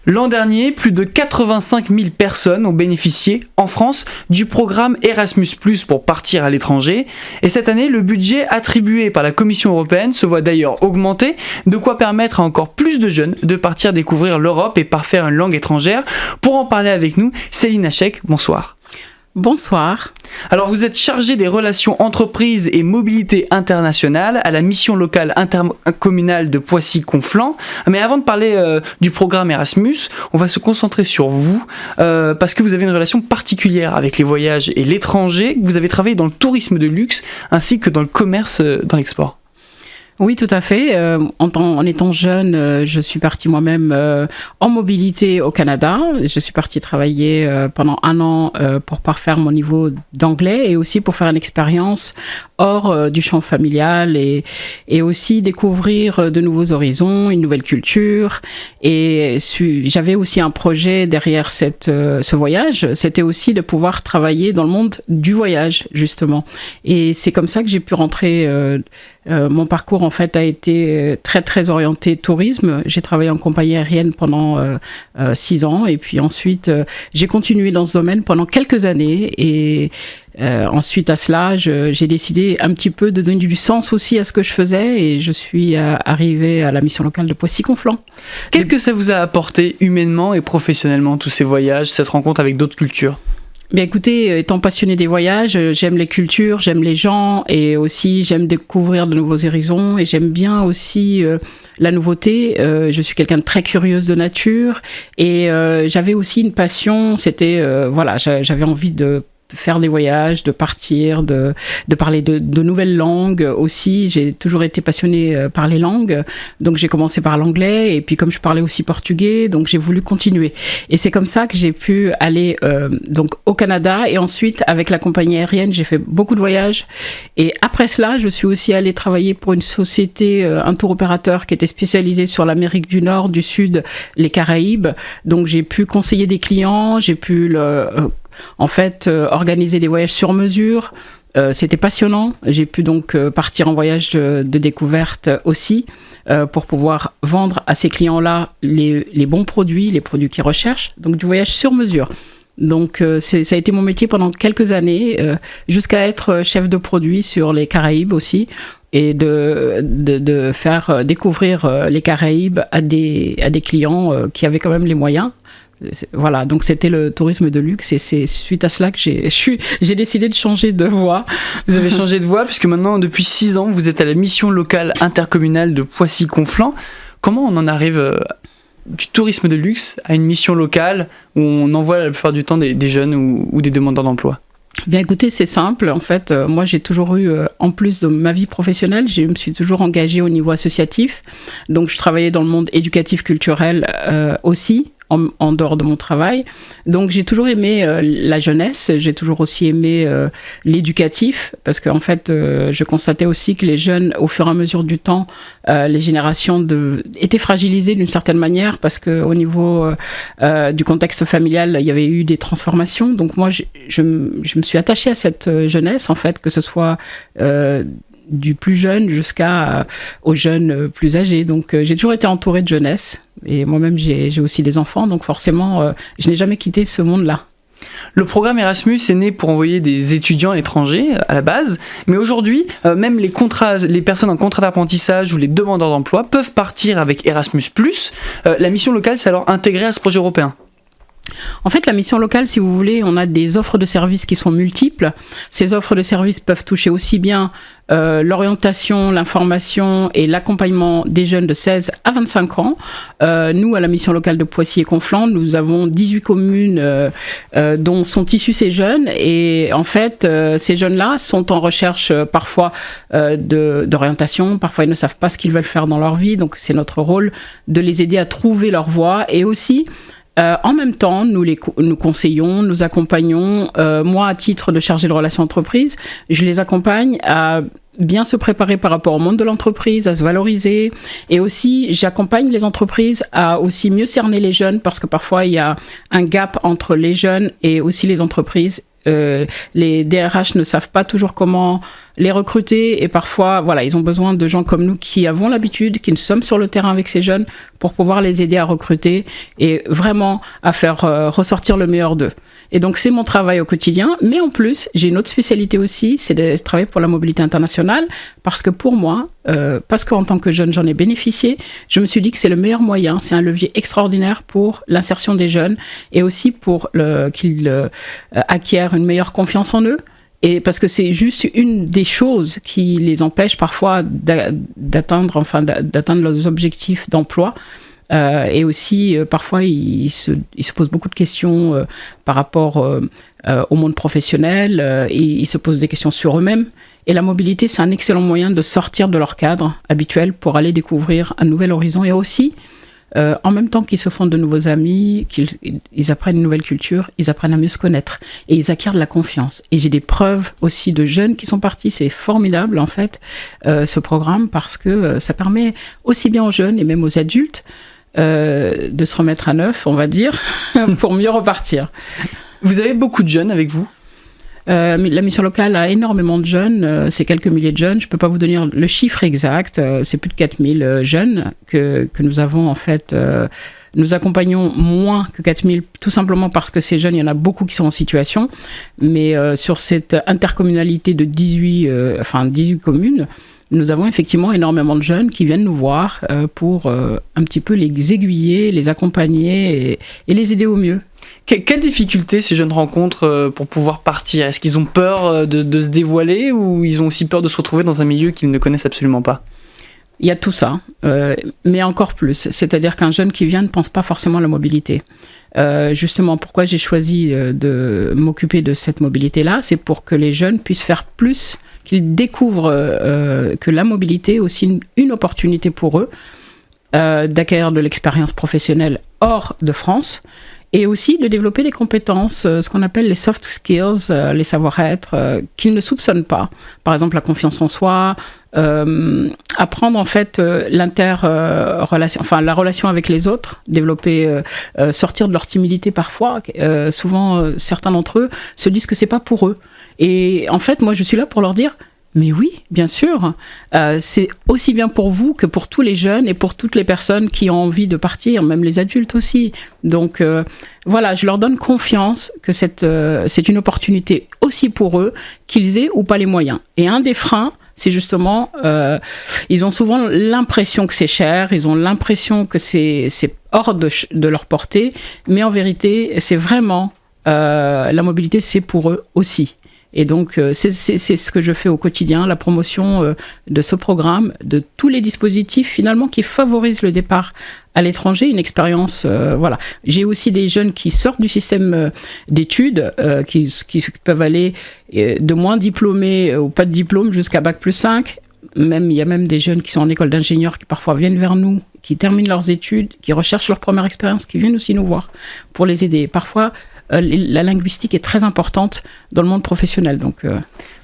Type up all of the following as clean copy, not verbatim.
L'an dernier, plus de 85 000 personnes ont bénéficié, en France, du programme Erasmus+, pour partir à l'étranger. Et cette année, le budget attribué par la Commission européenne se voit d'ailleurs augmenter, de quoi permettre à encore plus de jeunes de partir découvrir l'Europe et parfaire une langue étrangère. Pour en parler avec nous, Céline Hachek, bonsoir. Bonsoir. Alors vous êtes chargée des relations entreprises et mobilité internationale à la mission locale intercommunale de Poissy-Conflans. Mais avant de parler du programme Erasmus, on va se concentrer sur vous parce que vous avez une relation particulière avec les voyages et l'étranger. Vous avez travaillé dans le tourisme de luxe ainsi que dans le commerce dans l'export. Oui, tout à fait. En étant jeune, je suis partie moi-même en mobilité au Canada. Je suis partie travailler pendant 1 an pour parfaire mon niveau d'anglais et aussi pour faire une expérience hors du champ familial et aussi découvrir de nouveaux horizons, une nouvelle culture. Et j'avais aussi un projet derrière ce voyage, c'était aussi de pouvoir travailler dans le monde du voyage, justement. Et c'est comme ça que j'ai pu rentrer. Mon parcours en fait a été très très orienté tourisme. J'ai travaillé en compagnie aérienne pendant 6 ans et puis ensuite j'ai continué dans ce domaine pendant quelques années et ensuite à cela j'ai décidé un petit peu de donner du sens aussi à ce que je faisais et je suis arrivée à la mission locale de Poissy-Conflans. Qu'est-ce que ça vous a apporté humainement et professionnellement tous ces voyages, cette rencontre avec d'autres cultures ? Bien écoutez, étant passionnée des voyages, j'aime les cultures, j'aime les gens et aussi j'aime découvrir de nouveaux horizons et j'aime bien aussi la nouveauté. Je suis quelqu'un de très curieuse de nature et j'avais aussi une passion, c'était, j'avais envie de faire des voyages, de partir, de parler de nouvelles langues aussi. J'ai toujours été passionnée par les langues, donc j'ai commencé par l'anglais et puis comme je parlais aussi portugais, donc j'ai voulu continuer. Et c'est comme ça que j'ai pu aller donc au Canada et ensuite avec la compagnie aérienne, j'ai fait beaucoup de voyages. Et après cela, je suis aussi allée travailler pour une société, un tour opérateur qui était spécialisé sur l'Amérique du Nord, du Sud, les Caraïbes. Donc j'ai pu conseiller des clients, j'ai pu organiser des voyages sur mesure. C'était passionnant. J'ai pu donc partir en voyage de découverte aussi pour pouvoir vendre à ces clients-là les bons produits, les produits qu'ils recherchent. Donc du voyage sur mesure. Donc ça a été mon métier pendant quelques années, jusqu'à être chef de produit sur les Caraïbes aussi et de faire découvrir les Caraïbes à des clients qui avaient quand même les moyens. Voilà, donc c'était le tourisme de luxe et c'est suite à cela que j'ai décidé de changer de voie. Vous avez changé de voie puisque maintenant, depuis 6 ans, vous êtes à la mission locale intercommunale de Poissy-Conflans. Comment on en arrive du tourisme de luxe à une mission locale où on envoie la plupart du temps des jeunes ou des demandeurs d'emploi ? Bien écoutez, c'est simple. En fait, moi j'ai toujours eu, en plus de ma vie professionnelle, je me suis toujours engagée au niveau associatif. Donc je travaillais dans le monde éducatif culturel aussi. En dehors de mon travail. Donc j'ai toujours aimé la jeunesse, j'ai toujours aussi aimé l'éducatif, parce qu'en fait je constatais aussi que les jeunes, au fur et à mesure du temps, les générations étaient fragilisées d'une certaine manière, parce qu'au niveau du contexte familial, il y avait eu des transformations. Donc moi je me suis attachée à cette jeunesse, en fait, que ce soit du plus jeune aux jeunes plus âgés. Donc j'ai toujours été entourée de jeunesse et moi-même j'ai aussi des enfants, donc forcément je n'ai jamais quitté ce monde-là. Le programme Erasmus est né pour envoyer des étudiants à l'étranger à la base, mais aujourd'hui même les personnes en contrat d'apprentissage ou les demandeurs d'emploi peuvent partir avec Erasmus+. La mission locale s'est alors intégrée à ce projet européen. En fait, la mission locale, si vous voulez, on a des offres de services qui sont multiples. Ces offres de services peuvent toucher aussi bien l'orientation, l'information et l'accompagnement des jeunes de 16 à 25 ans. Nous, à la mission locale de Poissy et Conflans, nous avons 18 communes dont sont issus ces jeunes. Et en fait, ces jeunes-là sont en recherche parfois d'orientation. Parfois, ils ne savent pas ce qu'ils veulent faire dans leur vie. Donc, c'est notre rôle de les aider à trouver leur voie et aussi en même temps, nous conseillons, nous accompagnons. Moi, à titre de chargée de relations entreprises, je les accompagne à bien se préparer par rapport au monde de l'entreprise, à se valoriser. Et aussi, j'accompagne les entreprises à aussi mieux cerner les jeunes parce que parfois, il y a un gap entre les jeunes et aussi les entreprises. les DRH ne savent pas toujours comment les recruter et parfois, voilà, ils ont besoin de gens comme nous qui avons l'habitude, qui sommes sur le terrain avec ces jeunes pour pouvoir les aider à recruter et vraiment à faire ressortir le meilleur d'eux. Et donc, c'est mon travail au quotidien. Mais en plus, j'ai une autre spécialité aussi, c'est de travailler pour la mobilité internationale. Parce que pour moi, parce qu'en tant que jeune, j'en ai bénéficié, je me suis dit que c'est le meilleur moyen. C'est un levier extraordinaire pour l'insertion des jeunes et aussi pour qu'ils acquièrent une meilleure confiance en eux. Et parce que c'est juste une des choses qui les empêche parfois d'atteindre leurs objectifs d'emploi. Et aussi, parfois, ils se posent beaucoup de questions par rapport au monde professionnel. Ils se posent des questions sur eux-mêmes. Et la mobilité, c'est un excellent moyen de sortir de leur cadre habituel pour aller découvrir un nouvel horizon. Et aussi, en même temps qu'ils se font de nouveaux amis, qu'ils apprennent une nouvelle culture, ils apprennent à mieux se connaître. Et ils acquièrent de la confiance. Et j'ai des preuves aussi de jeunes qui sont partis. C'est formidable, en fait, ce programme, parce que ça permet aussi bien aux jeunes et même aux adultes de se remettre à neuf, on va dire, pour mieux repartir. Vous avez beaucoup de jeunes avec vous ? La mission locale a énormément de jeunes, c'est quelques milliers de jeunes. Je ne peux pas vous donner le chiffre exact, c'est plus de 4000 jeunes que nous avons en fait. Nous accompagnons moins que 4000, tout simplement parce que ces jeunes, il y en a beaucoup qui sont en situation. Mais sur cette intercommunalité de 18 communes, nous avons effectivement énormément de jeunes qui viennent nous voir pour un petit peu les aiguiller, les accompagner et les aider au mieux. Quelles difficultés ces jeunes rencontrent pour pouvoir partir ? Est-ce qu'ils ont peur de se dévoiler ou ils ont aussi peur de se retrouver dans un milieu qu'ils ne connaissent absolument pas ? Il y a tout ça, mais encore plus. C'est-à-dire qu'un jeune qui vient ne pense pas forcément à la mobilité. Justement, pourquoi j'ai choisi de m'occuper de cette mobilité-là, c'est pour que les jeunes puissent faire plus, qu'ils découvrent que la mobilité est aussi une opportunité pour eux d'acquérir de l'expérience professionnelle hors de France et aussi de développer des compétences, ce qu'on appelle les soft skills, les savoir-être qu'ils ne soupçonnent pas. Par exemple, la confiance en soi, apprendre en fait la relation avec les autres, développer, sortir de leur timidité parfois. Souvent, certains d'entre eux se disent que c'est pas pour eux. Et en fait, moi, je suis là pour leur dire. Mais oui, bien sûr, c'est aussi bien pour vous que pour tous les jeunes et pour toutes les personnes qui ont envie de partir, même les adultes aussi. Donc voilà, je leur donne confiance que c'est une opportunité aussi pour eux, qu'ils aient ou pas les moyens. Et un des freins, c'est justement, ils ont souvent l'impression que c'est cher, ils ont l'impression que c'est hors de leur portée, mais en vérité, c'est vraiment, la mobilité, c'est pour eux aussi. Et donc, c'est ce que je fais au quotidien, la promotion de ce programme, de tous les dispositifs finalement qui favorisent le départ à l'étranger, une expérience, voilà. J'ai aussi des jeunes qui sortent du système d'études, qui peuvent aller de moins diplômés ou pas de diplôme jusqu'à Bac+5. Il y a même des jeunes qui sont en école d'ingénieur qui parfois viennent vers nous, qui terminent leurs études, qui recherchent leur première expérience, qui viennent aussi nous voir pour les aider. Parfois, la linguistique est très importante dans le monde professionnel. Donc,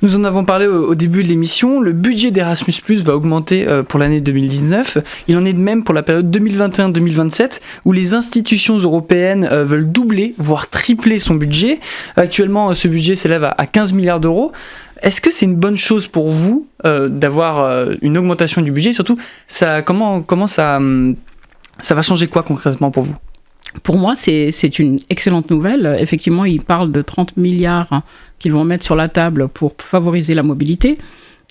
Nous en avons parlé au début de l'émission. Le budget d'Erasmus+ va augmenter pour l'année 2019. Il en est de même pour la période 2021-2027, où les institutions européennes veulent doubler, voire tripler son budget. Actuellement, ce budget s'élève à 15 milliards d'euros. Est-ce que c'est une bonne chose pour vous d'avoir une augmentation du budget ? Surtout, comment ça va changer quoi concrètement pour vous ? Pour moi, c'est une excellente nouvelle. Effectivement, ils parlent de 30 milliards qu'ils vont mettre sur la table pour favoriser la mobilité.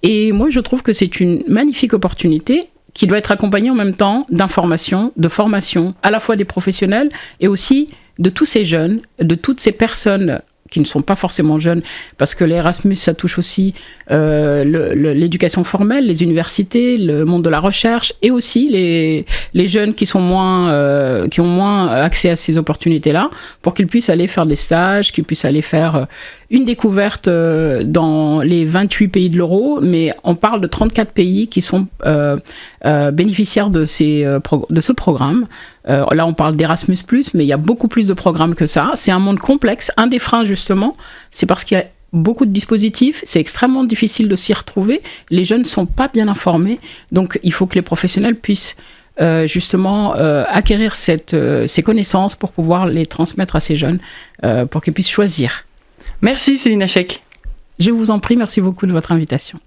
Et moi, je trouve que c'est une magnifique opportunité qui doit être accompagnée en même temps d'information, de formation, à la fois des professionnels et aussi de tous ces jeunes, de toutes ces personnes qui ne sont pas forcément jeunes, parce que l'Erasmus, ça touche aussi l'éducation formelle, les universités, le monde de la recherche, et aussi les jeunes qui ont moins accès à ces opportunités-là, pour qu'ils puissent aller faire des stages, qu'ils puissent aller faire une découverte dans les 28 pays de l'euro, mais on parle de 34 pays qui sont bénéficiaires de ce programme. Là, on parle d'Erasmus+, mais il y a beaucoup plus de programmes que ça. C'est un monde complexe. Un des freins, justement, c'est parce qu'il y a beaucoup de dispositifs. C'est extrêmement difficile de s'y retrouver. Les jeunes ne sont pas bien informés. Donc, il faut que les professionnels puissent justement acquérir ces connaissances pour pouvoir les transmettre à ces jeunes, pour qu'ils puissent choisir. Merci Céline Hachek. Je vous en prie, merci beaucoup de votre invitation.